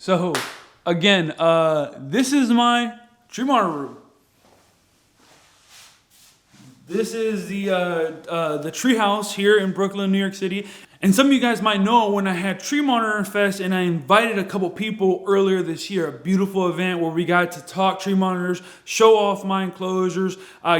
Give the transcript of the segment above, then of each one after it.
So again, this is my tree monitor room. This is the tree house here in Brooklyn, New York City. And some of you guys might know when I had Tree Monitor Fest and I invited a couple people earlier this year, a beautiful event where we got to talk tree monitors, show off my enclosures,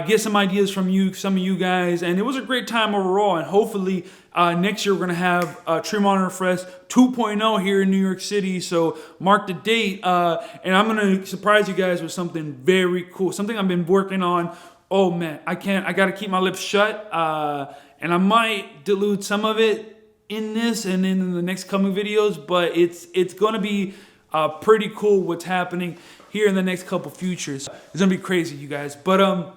get some ideas from some of you guys. And it was a great time overall. And hopefully next year we're going to have Tree Monitor Fest 2.0 here in New York City. So mark the date. And I'm going to surprise you guys with something very cool, something I've been working on. Oh man, I got to keep my lips shut. And I might dilute some of it in this and in the next coming videos, but it's going to be pretty cool what's happening here in the next couple futures. It's going to be crazy, you guys. But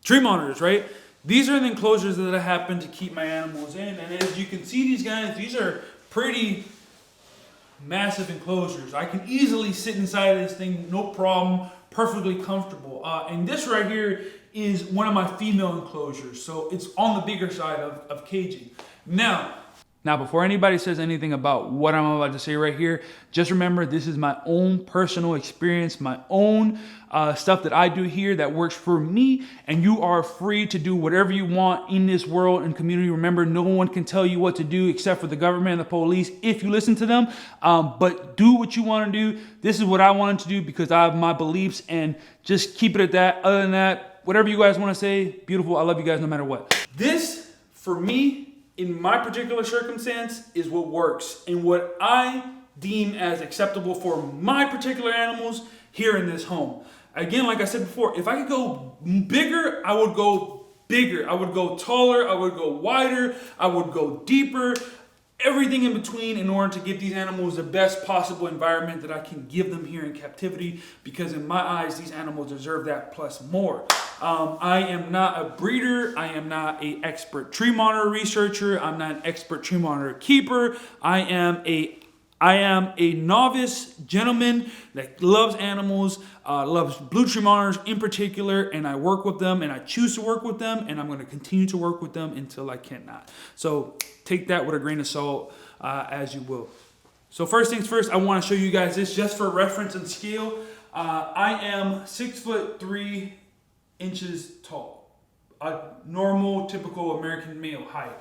tree monitors, right? These are the enclosures that I happen to keep my animals in. And as you can see, these guys, these are pretty massive enclosures. I can easily sit inside of this thing, no problem, perfectly comfortable. And this right here is one of my female enclosures. So it's on the bigger side of caging. Now, before anybody says anything about what I'm about to say right here, just remember this is my own personal experience, my own stuff that I do here that works for me, and you are free to do whatever you want in this world and community. Remember, no one can tell you what to do except for the government and the police if you listen to them, but do what you want to do. This is what I wanted to do because I have my beliefs, and just keep it at that. Other than that, whatever you guys want to say, beautiful. I love you guys no matter what. This, for me, in my particular circumstance, is what works and what I deem as acceptable for my particular animals here in this home. Again, like I said before, if I could go bigger, I would go bigger. I would go taller, I would go wider, I would go deeper, everything in between in order to give these animals the best possible environment that I can give them here in captivity, because in my eyes, these animals deserve that plus more. I am not a breeder. I am not an expert tree monitor researcher. I'm not an expert tree monitor keeper. I am a novice gentleman that loves animals, loves blue tree monitors in particular, and I work with them, and I choose to work with them, and I'm going to continue to work with them until I cannot. So take that with a grain of salt, as you will. So first things first, I want to show you guys this just for reference and scale. I am 6'3" tall, a normal, typical American male height.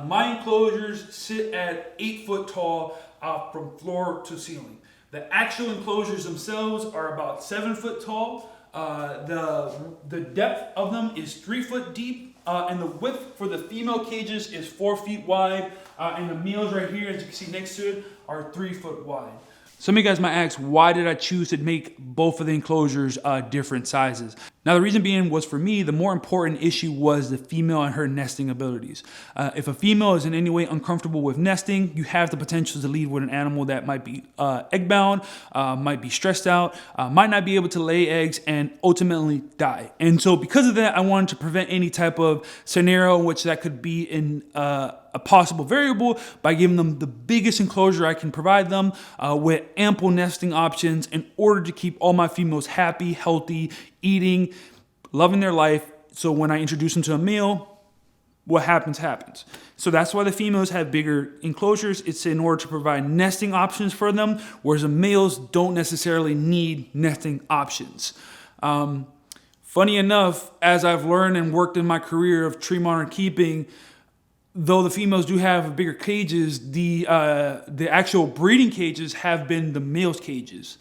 My enclosures sit at 8 foot tall from floor to ceiling. The actual enclosures themselves are about 7 foot tall. The depth of them is 3 foot deep, and the width for the female cages is 4 feet wide, and the males right here, as you can see next to it, are 3 foot wide. Some of you guys might ask, why did I choose to make both of the enclosures different sizes? Now, the reason being was, for me, the more important issue was the female and her nesting abilities. If a female is in any way uncomfortable with nesting, you have the potential to leave with an animal that might be egg-bound, might be stressed out, might not be able to lay eggs, and ultimately die. And so because of that, I wanted to prevent any type of scenario in which that could be in a possible variable by giving them the biggest enclosure I can provide them with ample nesting options in order to keep all my females happy, healthy, eating, loving their life. So when I introduce them to a male, what happens, happens. So that's why the females have bigger enclosures. It's in order to provide nesting options for them, whereas the males don't necessarily need nesting options. Funny enough, as I've learned and worked in my career of tree monitor keeping, though the females do have bigger cages, the actual breeding cages have been the males' cages.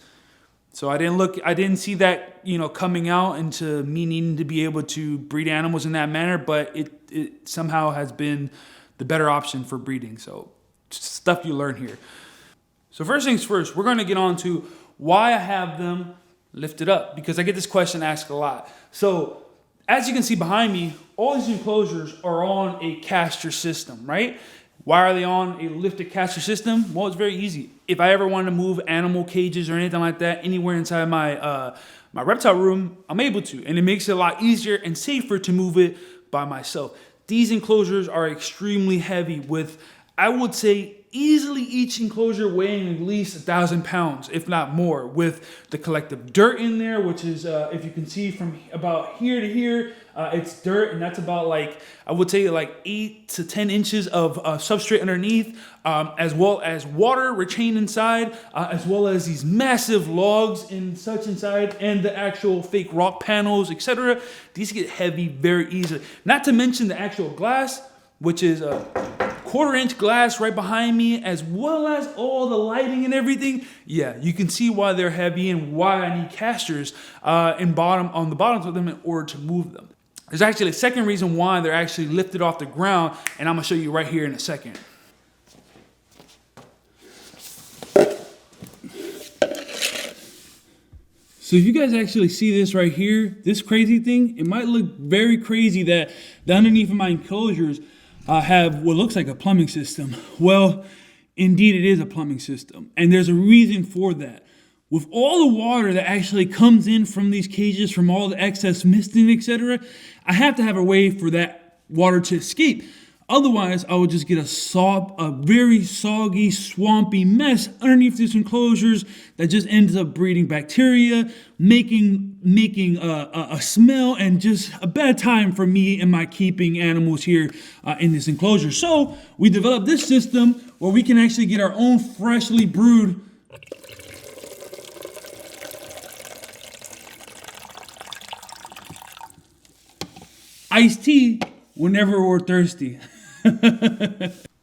So I didn't see that, coming out into me needing to be able to breed animals in that manner, but it somehow has been the better option for breeding. So stuff you learn here. So first things first, we're going to get on to why I have them lifted up, because I get this question asked a lot. So as you can see behind me, all these enclosures are on a caster system, right? Why are they on a lifted caster system? Well, it's very easy. If I ever wanted to move animal cages or anything like that anywhere inside my my reptile room, I'm able to. And it makes it a lot easier and safer to move it by myself. These enclosures are extremely heavy with, I would say, easily each enclosure weighing at least 1,000 pounds, if not more, with the collective dirt in there, which is, if you can see from about here to here, It's dirt, and that's about like, I would say like 8 to 10 inches of substrate underneath, as well as water retained inside, as well as these massive logs and such inside, and the actual fake rock panels, etc. These get heavy very easily. Not to mention the actual glass, which is a 1/4-inch glass right behind me, as well as all the lighting and everything. Yeah, you can see why they're heavy and why I need casters on the bottoms of them in order to move them. There's actually a second reason why they're actually lifted off the ground, and I'm gonna show you right here in a second. So if you guys actually see this right here, this crazy thing, it might look very crazy that the underneath of my enclosures have what looks like a plumbing system. Well, indeed it is a plumbing system, and there's a reason for that. With all the water that actually comes in from these cages, from all the excess misting, etc., I have to have a way for that water to escape. Otherwise, I would just get a very soggy, swampy mess underneath these enclosures that just ends up breeding bacteria, making a smell, and just a bad time for me and my keeping animals here in this enclosure. So we developed this system where we can actually get our own freshly brewed iced tea whenever we're thirsty.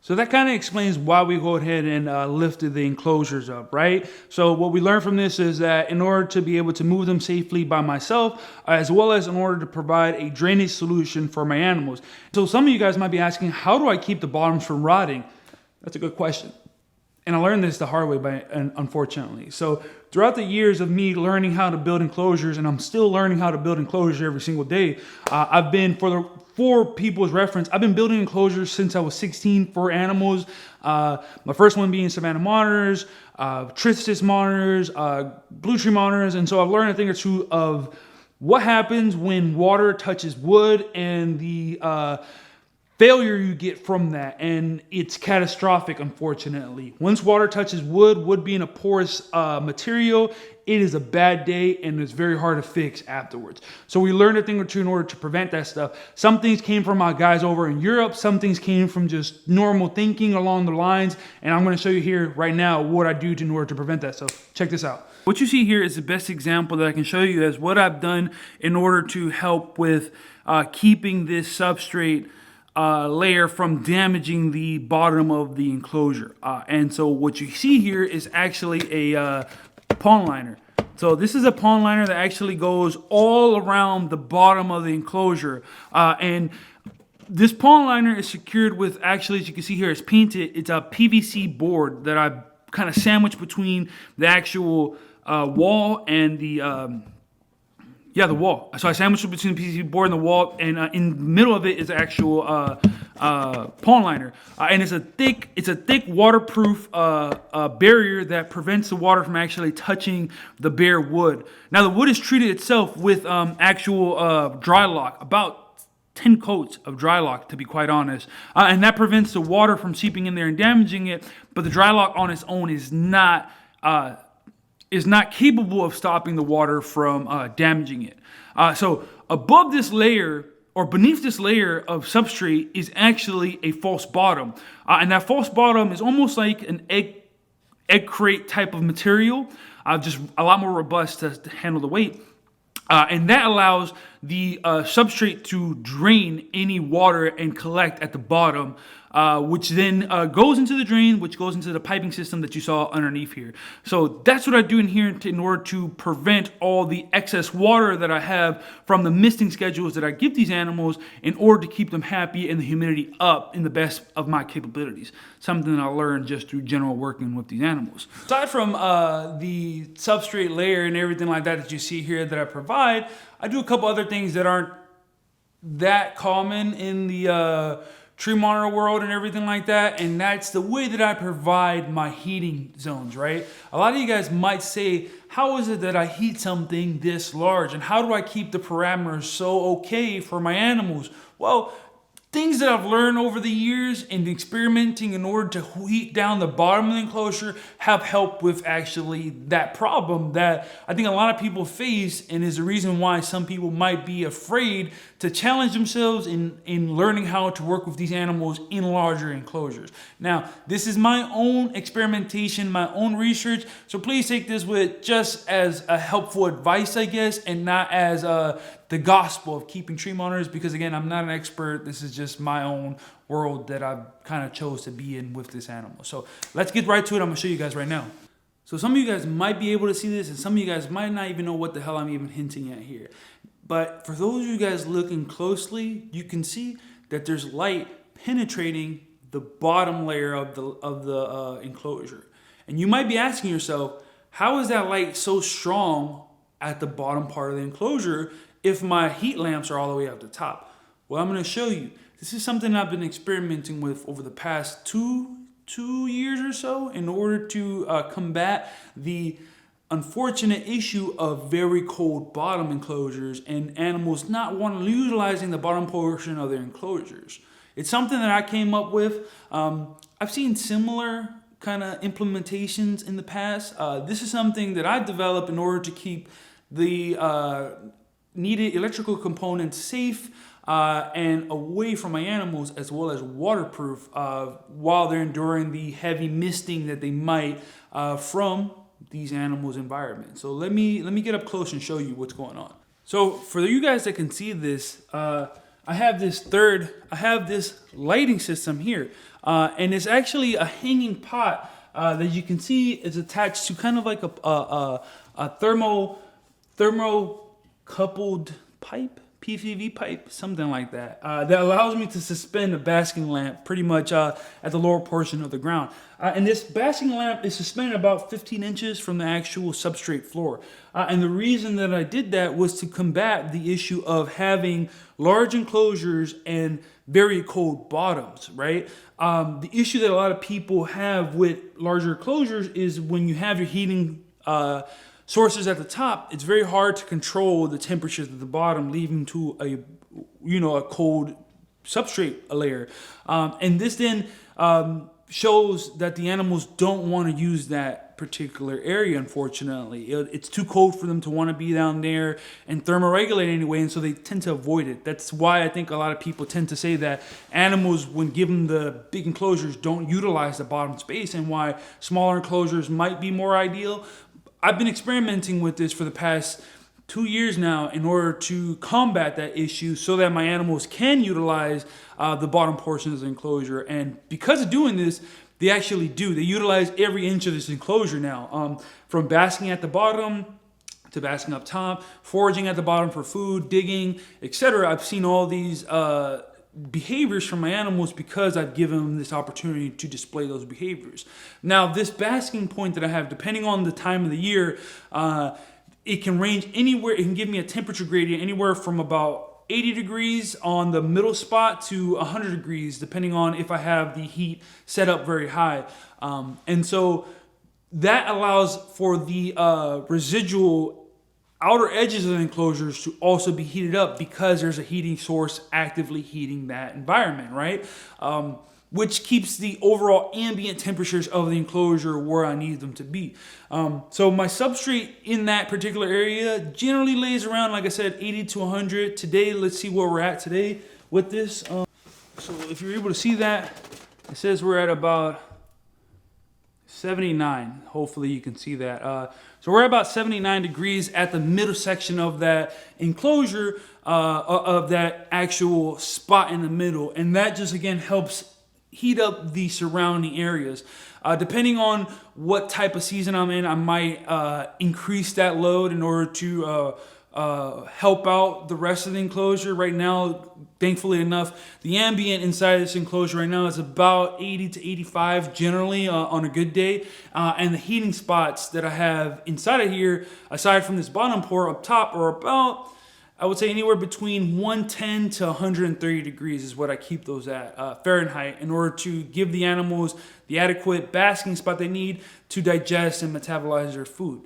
So that kind of explains why we go ahead and lifted the enclosures up, right? So what we learned from this is that in order to be able to move them safely by myself, as well as in order to provide a drainage solution for my animals. So some of you guys might be asking, how do I keep the bottoms from rotting? That's a good question. And I learned this the hard way, unfortunately. So throughout the years of me learning how to build enclosures, and I'm still learning how to build enclosures every single day, for people's reference, I've been building enclosures since I was 16 for animals. My first one being Savannah monitors, Tristis monitors, blue tree monitors, and so I've learned a thing or two of what happens when water touches wood and the failure you get from that, and it's catastrophic, unfortunately. Once water touches wood being a porous material, it is a bad day, and it's very hard to fix afterwards. So we learned a thing or two in order to prevent that stuff. Some things came from my guys over in Europe. Some things came from just normal thinking along the lines, and I'm going to show you here right now what I do in order to prevent that. So check this out. What you see here is the best example that I can show you as what I've done in order to help with keeping this substrate layer from damaging the bottom of the enclosure. And so what you see here is actually a pond liner. So this is a pond liner that actually goes all around the bottom of the enclosure. And this pond liner is secured with, actually, as you can see here, it's painted. It's a PVC board that I kind of sandwiched between the actual wall and the wall. So I sandwiched it between the PVC board and the wall, and in the middle of it is actual pond liner, and it's a thick waterproof barrier that prevents the water from actually touching the bare wood. Now the wood is treated itself with actual dry lock, about 10 coats of dry lock, to be quite honest, and that prevents the water from seeping in there and damaging it. But the dry lock on its own is not capable of stopping the water from damaging it. So above this layer, or beneath this layer of substrate, is actually a false bottom. And that false bottom is almost like an egg crate type of material, just a lot more robust to handle the weight. And that allows the substrate to drain any water and collect at the bottom, which then goes into the drain, which goes into the piping system that you saw underneath here. So that's what I do in here in order to prevent all the excess water that I have from the misting schedules that I give these animals, in order to keep them happy and the humidity up in the best of my capabilities. Something I learned just through general working with these animals. Aside from the substrate layer and everything like that you see here that I provide, I do a couple other things that aren't that common in the tree monitor world and everything like that, and that's the way that I provide my heating zones, right? A lot of you guys might say, how is it that I heat something this large, and how do I keep the parameters so okay for my animals? Well, things that I've learned over the years and experimenting in order to heat down the bottom of the enclosure have helped with actually that problem that I think a lot of people face, and is the reason why some people might be afraid to challenge themselves in learning how to work with these animals in larger enclosures. Now, this is my own experimentation, my own research, so please take this with just as a helpful advice, I guess, and not as the gospel of keeping tree monitors, because again, I'm not an expert. This is just my own world that I've kind of chose to be in with this animal. So let's get right to it. I'm gonna show you guys right now. So some of you guys might be able to see this, and some of you guys might not even know what the hell I'm even hinting at here. But for those of you guys looking closely, you can see that there's light penetrating the bottom layer of the enclosure. And you might be asking yourself, how is that light so strong at the bottom part of the enclosure if my heat lamps are all the way up the top? Well, I'm going to show you. This is something I've been experimenting with over the past two years or so in order to combat the unfortunate issue of very cold bottom enclosures and animals not utilizing the bottom portion of their enclosures. It's something that I came up with. I've seen similar kind of implementations in the past. This is something that I developed in order to keep the needed electrical components safe and away from my animals, as well as waterproof while they're enduring the heavy misting that they might from these animals' environment. So let me get up close and show you what's going on. So for you guys that can see this, I have this lighting system here, and it's actually a hanging pot that you can see is attached to kind of like a thermo-coupled pipe, PVC pipe, something like that, that allows me to suspend a basking lamp pretty much at the lower portion of the ground. And this basking lamp is suspended about 15 inches from the actual substrate floor. And the reason that I did that was to combat the issue of having large enclosures and very cold bottoms, right? The issue that a lot of people have with larger enclosures is when you have your heating sources at the top, it's very hard to control the temperatures at the bottom, leading to a cold substrate layer. And this then shows that the animals don't want to use that particular area, unfortunately. It's too cold for them to want to be down there and thermoregulate anyway, and so they tend to avoid it. That's why I think a lot of people tend to say that animals, when given the big enclosures, don't utilize the bottom space, and why smaller enclosures might be more ideal. I've been experimenting with this for the past 2 years now in order to combat that issue so that my animals can utilize the bottom portions of the enclosure. And because of doing this, they actually do. They utilize every inch of this enclosure now, from basking at the bottom to basking up top, foraging at the bottom for food, digging, etc. I've seen all these behaviors from my animals because I've given them this opportunity to display those behaviors. Now, this basking point that I have, depending on the time of the year, it can range anywhere. It can give me a temperature gradient anywhere from about 80 degrees on the middle spot to 100 degrees, depending on if I have the heat set up very high. And so that allows for the residual outer edges of the enclosures to also be heated up because there's a heating source actively heating that environment, right? Which keeps the overall ambient temperatures of the enclosure where I need them to be. So my substrate in that particular area generally lays around, like I said, 80 to 100. Today, let's see where we're at today with this. So if you're able to see that, it says we're at about 79. Hopefully you can see that. So we're at about 79 degrees at the middle section of that enclosure, of that actual spot in the middle. And that just, again, helps heat up the surrounding areas. Depending on what type of season I'm in, I might increase that load in order to help out the rest of the enclosure. Right now, thankfully enough, the ambient inside this enclosure right now is about 80 to 85 generally on a good day. And the heating spots that I have inside of here, aside from this bottom pour up top, are about, I would say, anywhere between 110 to 130 degrees is what I keep those at, Fahrenheit, in order to give the animals the adequate basking spot they need to digest and metabolize their food.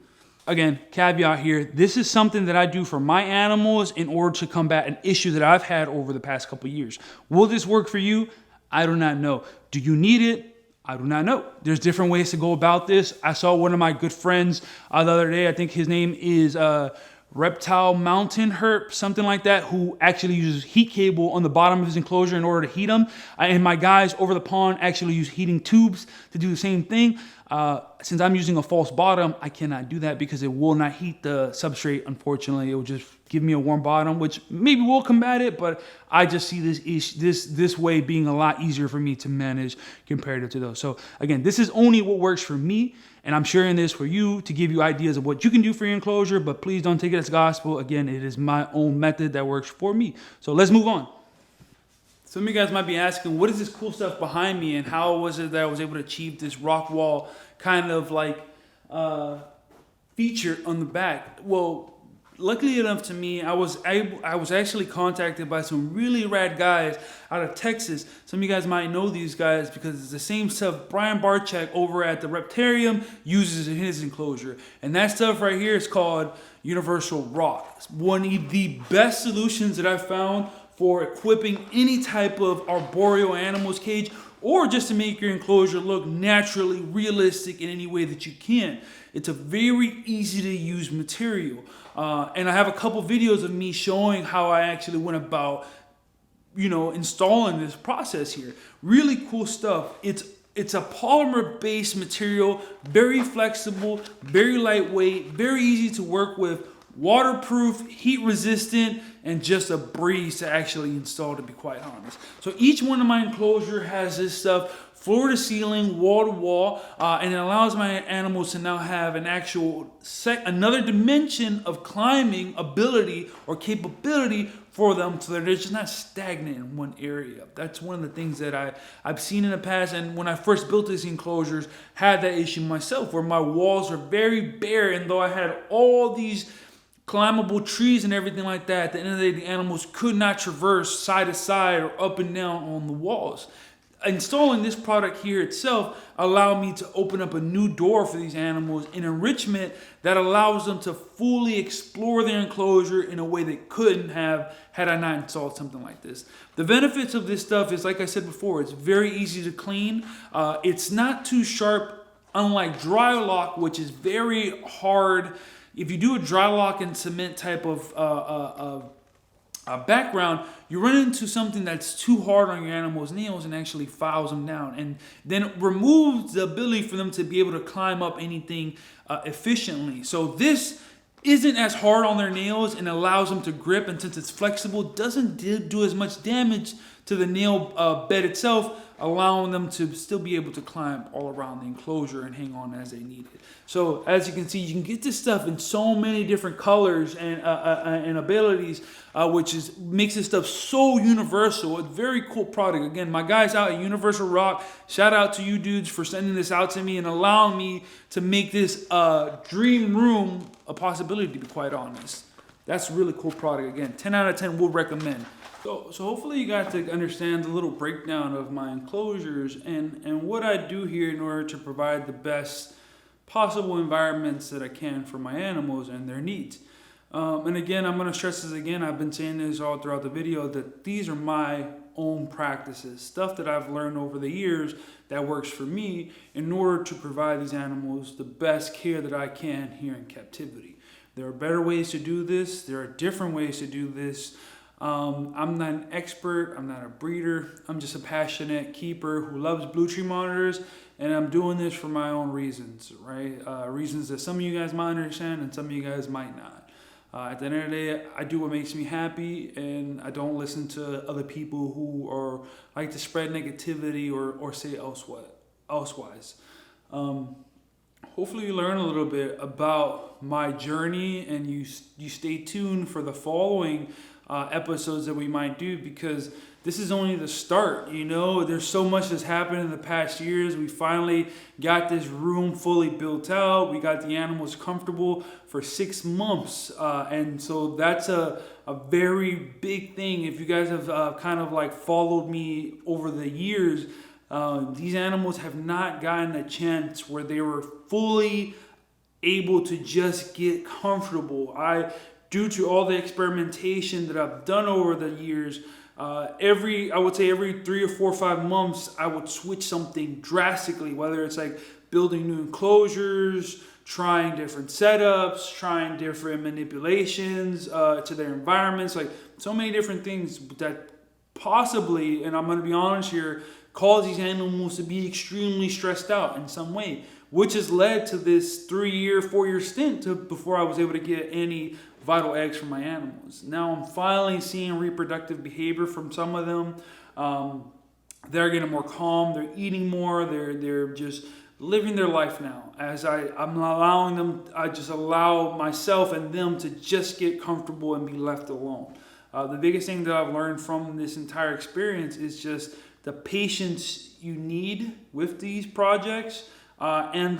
Again, caveat here, this is something that I do for my animals in order to combat an issue that I've had over the past couple years. Will this work for you? I do not know. Do you need it? I do not know. There's different ways to go about this. I saw one of my good friends the other day, I think his name is Reptile Mountain Herp, something like that, who actually uses heat cable on the bottom of his enclosure in order to heat them. And my guys over the pond actually use heating tubes to do the same thing. Since I'm using a false bottom, I cannot do that because it will not heat the substrate. Unfortunately, it will just give me a warm bottom, which maybe will combat it, but I just see this way being a lot easier for me to manage compared to those. So again, this is only what works for me, and I'm sharing this for you to give you ideas of what you can do for your enclosure, but please don't take it as gospel. Again, it is my own method that works for me. So let's move on. Some of you guys might be asking, what is this cool stuff behind me, and how was it that I was able to achieve this rock wall kind of like feature on the back? Well, luckily enough to me, I was actually contacted by some really rad guys out of Texas. Some of you guys might know these guys because it's the same stuff Brian Barczyk over at the Reptilian uses in his enclosure. And that stuff right here is called Universal Rock. It's one of the best solutions that I've found for equipping any type of arboreal animals cage, or just to make your enclosure look naturally realistic in any way that you can. It's a very easy to use material. And I have a couple videos of me showing how I actually went about, installing this process here. Really cool stuff. It's a polymer-based material, very flexible, very lightweight, very easy to work with, waterproof, heat resistant, and just a breeze to actually install, to be quite honest. So each one of my enclosure has this stuff, floor to ceiling, wall to wall, and it allows my animals to now have an actual another dimension of climbing ability or capability for them, so that they're just not stagnant in one area. That's one of the things that I've seen in the past, and when I first built these enclosures, had that issue myself, where my walls are very bare, and though I had all these climbable trees and everything like that, at the end of the day, the animals could not traverse side to side or up and down on the walls. Installing this product here itself allowed me to open up a new door for these animals in enrichment that allows them to fully explore their enclosure in a way they couldn't have had I not installed something like this. The benefits of this stuff is, like I said before, it's very easy to clean. It's not too sharp, unlike dry lock, which is very hard. If you do a dry lock and cement type of background, you run into something that's too hard on your animal's nails and actually files them down, and then it removes the ability for them to be able to climb up anything efficiently. So this isn't as hard on their nails and allows them to grip, and since it's flexible, doesn't do as much damage to the nail bed itself, allowing them to still be able to climb all around the enclosure and hang on as they need it. So as you can see, you can get this stuff in so many different colors and abilities, which makes this stuff so universal. It's a very cool product. Again, my guys out at Universal Rock, shout out to you dudes for sending this out to me and allowing me to make this dream room a possibility, to be quite honest. That's a really cool product. Again, 10 out of 10 will recommend. So hopefully you got to understand the little breakdown of my enclosures and what I do here in order to provide the best possible environments that I can for my animals and their needs. And again, I'm going to stress this again. I've been saying this all throughout the video, that these are my own practices, stuff that I've learned over the years that works for me in order to provide these animals the best care that I can here in captivity. There are better ways to do this. There are different ways to do this. I'm not an expert, I'm not a breeder, I'm just a passionate keeper who loves blue tree monitors, and I'm doing this for my own reasons, right? Reasons that some of you guys might understand and some of you guys might not. At the end of the day, I do what makes me happy, and I don't listen to other people who are like to spread negativity or say elsewise. Hopefully you learn a little bit about my journey, and you stay tuned for the following episodes that we might do, because this is only the start. There's so much that's happened in the past years. We finally got this room fully built out. We got the animals comfortable for 6 months, and so that's a very big thing. If you guys have kind of like followed me over the years, these animals have not gotten a chance where they were fully able to just get comfortable. Due to all the experimentation that I've done over the years, every 3 or 4 or 5 months, I would switch something drastically, whether it's like building new enclosures, trying different setups, trying different manipulations to their environments, like so many different things that possibly, and I'm going to be honest here, cause these animals to be extremely stressed out in some way, which has led to this 3-year, 4-year stint before I was able to get any vital eggs from my animals. Now I'm finally seeing reproductive behavior from some of them. They're getting more calm, they're eating more, they're just living their life now. As I'm allowing them, I just allow myself and them to just get comfortable and be left alone. The biggest thing that I've learned from this entire experience is just the patience you need with these projects, and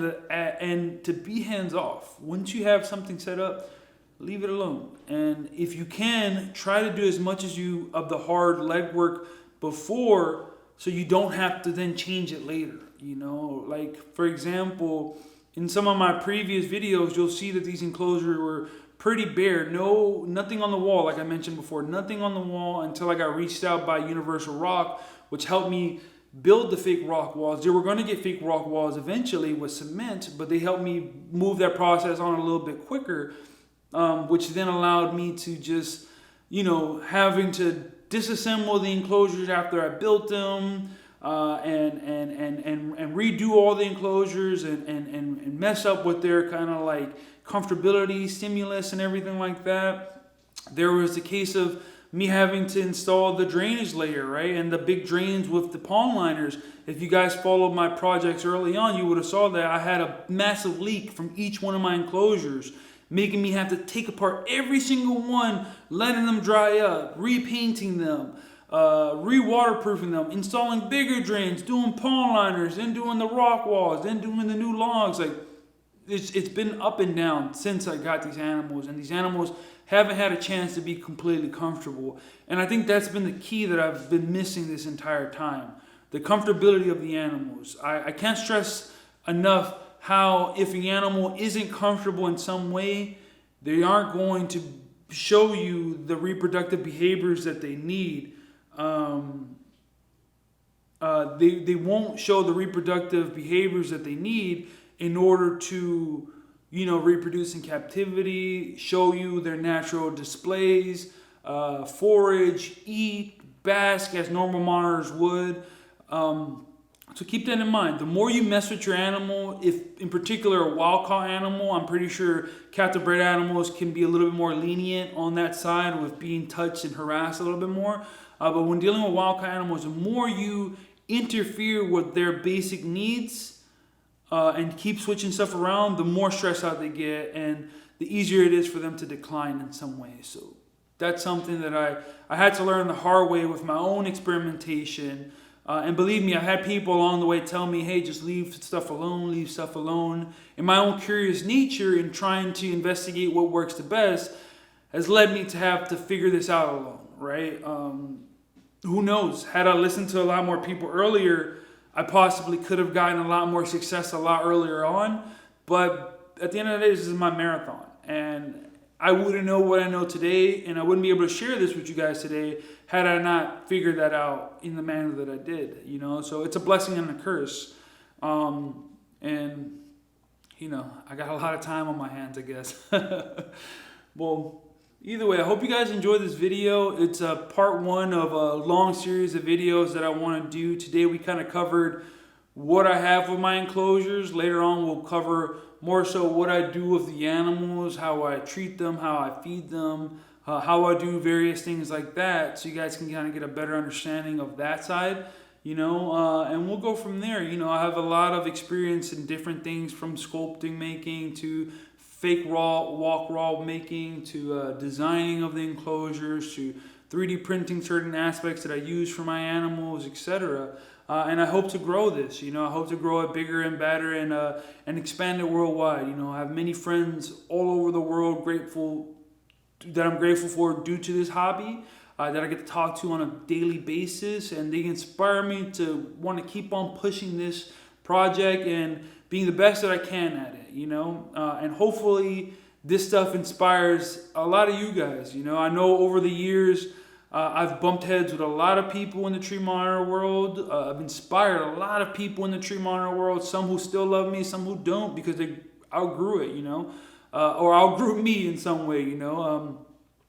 to be hands off. Once you have something set up, leave it alone. And if you can, try to do as much as you of the hard legwork before, so you don't have to then change it later. You know, like for example, in some of my previous videos, you'll see that these enclosures were pretty bare. Nothing on the wall, like I mentioned before, nothing on the wall until I got reached out by Universal Rock, which helped me build the fake rock walls. They were going to get fake rock walls eventually with cement, but they helped me move that process on a little bit quicker, which then allowed me to just, having to disassemble the enclosures after I built them, and redo all the enclosures and mess up with their kind of like comfortability, stimulus, and everything like that. There was a case of me having to install the drainage layer, right? And the big drains with the pond liners. If you guys followed my projects early on, you would have saw that I had a massive leak from each one of my enclosures, making me have to take apart every single one, letting them dry up, repainting them, re-waterproofing them, installing bigger drains, doing pond liners, then doing the rock walls, then doing the new logs. Like it's been up and down since I got these animals, and these animals haven't had a chance to be completely comfortable. And I think that's been the key that I've been missing this entire time. The comfortability of the animals. I can't stress enough how if an animal isn't comfortable in some way, they aren't going to show you the reproductive behaviors that they need. They won't show the reproductive behaviors that they need in order to reproduce in captivity, show you their natural displays, forage, eat, bask as normal monitors would. So keep that in mind. The more you mess with your animal, if in particular a wild-caught animal, I'm pretty sure captive-bred animals can be a little bit more lenient on that side with being touched and harassed a little bit more. But when dealing with wild-caught animals, the more you interfere with their basic needs, and keep switching stuff around, the more stressed out they get, and the easier it is for them to decline in some way. So that's something that I had to learn the hard way with my own experimentation. And believe me, I've had people along the way tell me, hey, just leave stuff alone, leave stuff alone. And my own curious nature in trying to investigate what works the best has led me to have to figure this out alone, right? Who knows? Had I listened to a lot more people earlier, I possibly could have gotten a lot more success a lot earlier on, but at the end of the day, this is my marathon, and I wouldn't know what I know today, and I wouldn't be able to share this with you guys today had I not figured that out in the manner that I did, so it's a blessing and a curse, and I got a lot of time on my hands, I guess. Well, either way, I hope you guys enjoyed this video. It's a part one of a long series of videos that I want to do. Today we kind of covered what I have with my enclosures. Later on we'll cover more so what I do with the animals, how I treat them, how I feed them, how I do various things like that, so you guys can kind of get a better understanding of that side, and we'll go from there. I have a lot of experience in different things, from sculpting making to fake walk raw making, to designing of the enclosures, to 3D printing certain aspects that I use for my animals, etc. And I hope to grow this. I hope to grow it bigger and better, and expand it worldwide. I have many friends all over the world that I'm grateful for due to this hobby, that I get to talk to on a daily basis, and they inspire me to want to keep on pushing this project and being the best that I can at it, and hopefully this stuff inspires a lot of you guys. I know over the years I've bumped heads with a lot of people in the tree monitor world. I've inspired a lot of people in the tree monitor world, some who still love me, some who don't, because outgrew it, you know, or outgrew me in some way, you know.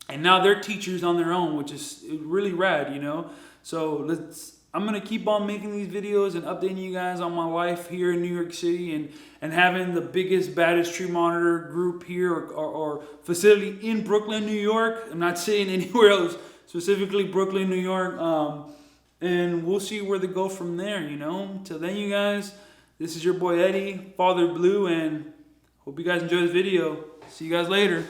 And now they're teachers on their own, which is really rad, you know. So I'm gonna keep on making these videos and updating you guys on my life here in New York City, and having the biggest, baddest tree monitor group here or facility in Brooklyn, New York. I'm not saying anywhere else, specifically Brooklyn, New York. And we'll see where they go from there, you know. Till then, you guys, this is your boy Eddy, Father.Blue, and hope you guys enjoy this video. See you guys later.